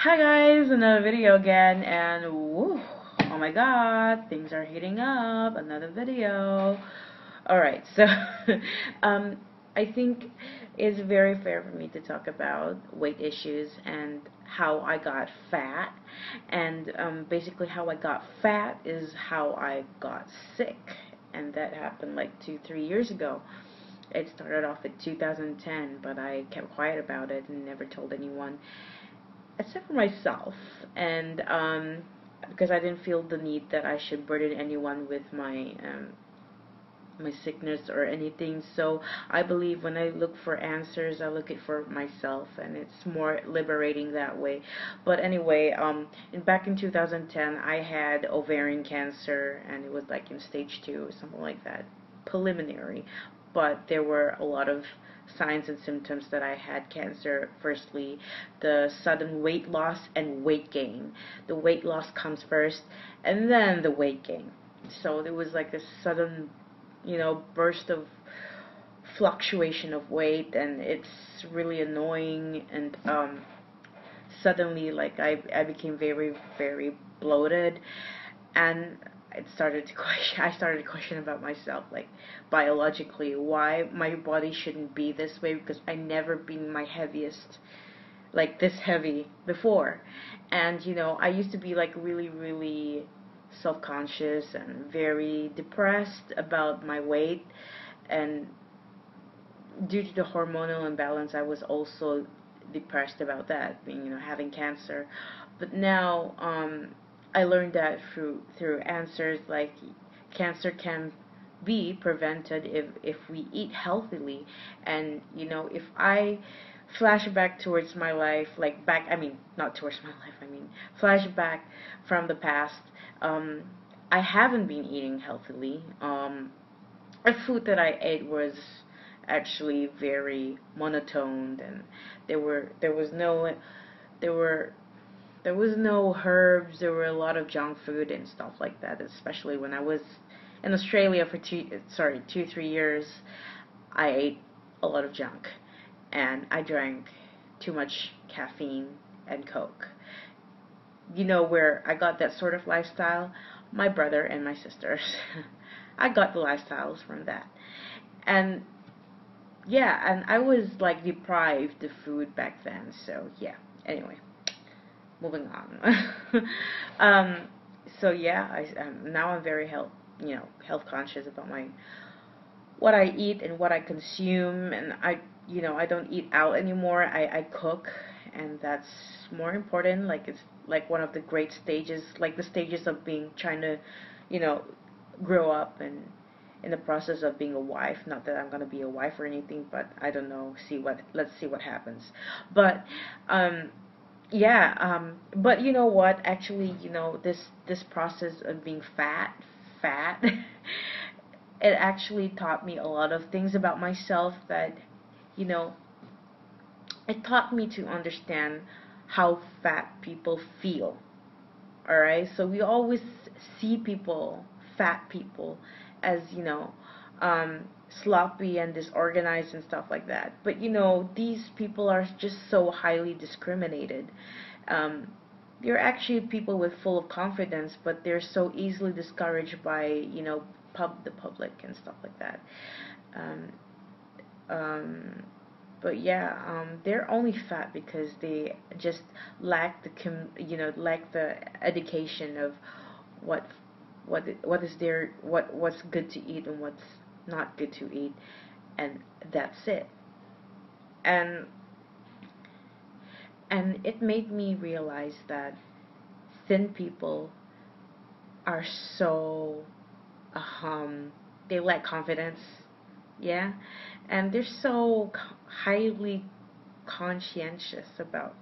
Hi guys, another video again, and woo, oh my god, things are heating up. Another video. Alright, so um, I think it's very fair for me to talk about weight issues and how I got fat. And basically, how I got fat is how I got sick, and that happened like 2-3 years ago. It started off in 2010, but I kept quiet about it and never told anyone except for myself, and because I didn't feel the need that I should burden anyone with my sickness or anything. So I believe when I look for answers, I look it for myself, and it's more liberating that way. But anyway, back in 2010, I had ovarian cancer, and it was like in stage 2 or something like that, preliminary. But there were a lot of signs and symptoms that I had cancer. Firstly, the sudden weight loss and weight gain. The weight loss comes first, and then the weight gain. So there was like a sudden, burst of fluctuation of weight, and it's really annoying. And suddenly, like I became very, very bloated, and I started to question about myself, like biologically, why my body shouldn't be this way, because I never been my heaviest, like this heavy before. And I used to be like really, really self-conscious and very depressed about my weight, and due to the hormonal imbalance, I was also depressed about that, being, having cancer. But now, I learned that through answers, like cancer can be prevented if we eat healthily. And if I flash back towards my life, like back, I mean, not towards my life, I mean, flashback from the past, I haven't been eating healthily. The food that I ate was actually very monotone, and there were there was no herbs. There were a lot of junk food and stuff like that. Especially when I was in Australia for 2-3 years, I ate a lot of junk, and I drank too much caffeine and Coke. Where I got that sort of lifestyle? My brother and my sisters. I got the lifestyles from that. And yeah, and I was like deprived of food back then. So yeah. Anyway, moving on. um, so yeah, now I'm very health conscious about my what I eat and what I consume, and I don't eat out anymore. I cook, and that's more important. Like it's like one of the great stages, like the stages of being trying to, you know, grow up and in the process of being a wife. Not that I'm gonna be a wife or anything, but I don't know. Let's see what happens. But yeah, but you know what? Actually, this process of being fat, it actually taught me a lot of things about myself that, you know, it taught me to understand how fat people feel. Alright, so we always see people, fat people, as, sloppy and disorganized and stuff like that. But, these people are just so highly discriminated. Um, they're actually people with full of confidence, but they're so easily discouraged by, the public and stuff like that. Um, um, but yeah, they're only fat because they just lack lack the education of what what's good to eat and what's not good to eat, and that's it. And it made me realize that thin people are so they lack confidence, yeah, and they're so highly conscientious about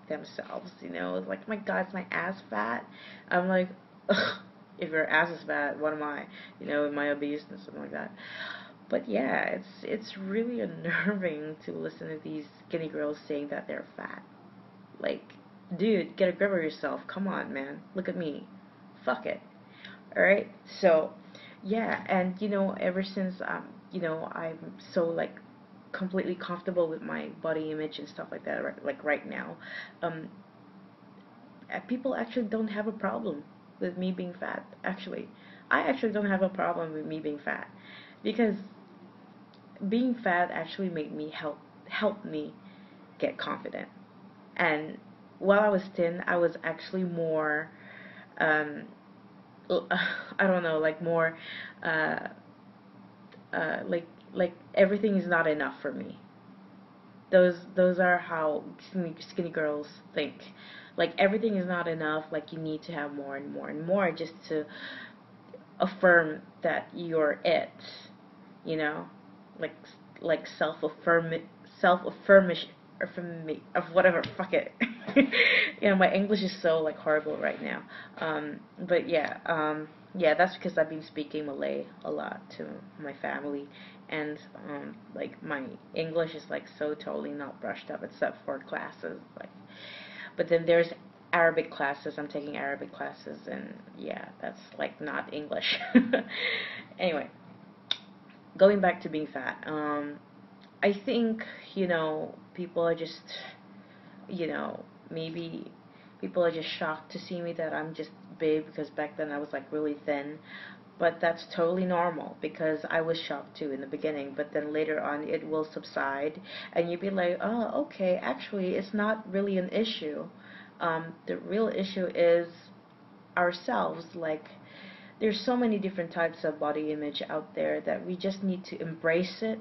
themselves. It's like, my God, is my ass fat? I'm like, ugh, if your ass is fat, what am I? Am I obese and something like that? But yeah, it's really unnerving to listen to these skinny girls saying that they're fat. Like, dude, get a grip of yourself. Come on, man. Look at me. Fuck it. Alright? So, yeah, and ever since I'm so like completely comfortable with my body image and stuff like that, like right now, um people actually don't have a problem with me being fat. Actually, I actually don't have a problem with me being fat, because being fat actually made me help me get confident. And while I was thin, I was actually more, um, I don't know, like more, uh, like everything is not enough for me. Those are how skinny girls think. Like everything is not enough. Like you need to have more and more and more just to affirm that you're it. You know, like self affirmation of whatever. Fuck it. My English is so like horrible right now. But yeah, yeah, that's because I've been speaking Malay a lot to my family, and like my English is like so totally not brushed up except for classes. Like, but then there's Arabic classes. I'm taking Arabic classes, and yeah, that's like not English. Anyway, going back to being fat. I think, people are just, maybe people are just shocked to see me that I'm just big, because back then I was like really thin. But that's totally normal, because I was shocked too in the beginning, but then later on it will subside and you'll be like, oh, okay, actually it's not really an issue. The real issue is ourselves. Like, there's so many different types of body image out there that we just need to embrace it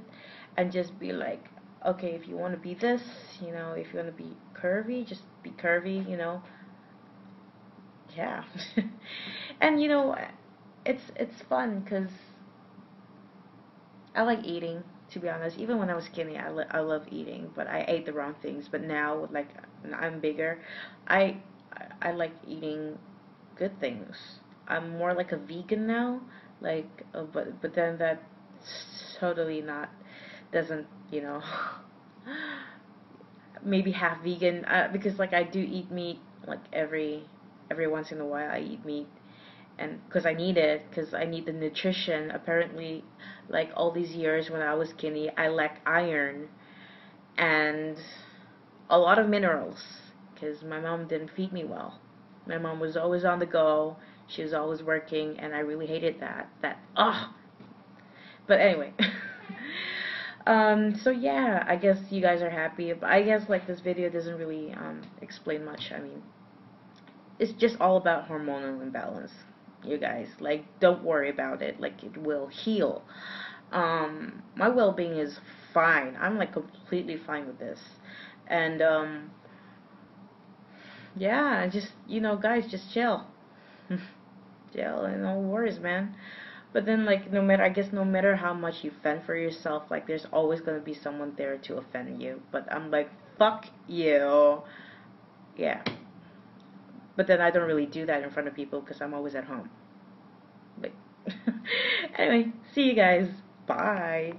and just be like, okay, if you want to be this, if you want to be curvy, just be curvy, yeah. And it's fun because I like eating, to be honest. Even when I was skinny, I love eating, but I ate the wrong things. But now, like, I'm bigger, I I like eating good things. I'm more like a vegan now, like, but then that totally not doesn't, maybe half vegan, because like I do eat meat, like every once in a while I eat meat, and because I need it, because I need the nutrition. Apparently, like all these years when I was skinny, I lacked iron and a lot of minerals, because my mom didn't feed me well. My mom was always on the go. She was always working, and I really hated that. But anyway. So yeah, I guess you guys are happy. But I guess like this video doesn't really explain much. I mean, it's just all about hormonal imbalance, you guys. Like, don't worry about it. Like, it will heal. My well-being is fine. I'm like completely fine with this. And yeah, just guys, just chill. Chill, and no worries, man. But then, like, no matter how much you fend for yourself, like, there's always gonna be someone there to offend you. But I'm like, fuck you. Yeah. But then I don't really do that in front of people because I'm always at home. But anyway, see you guys. Bye.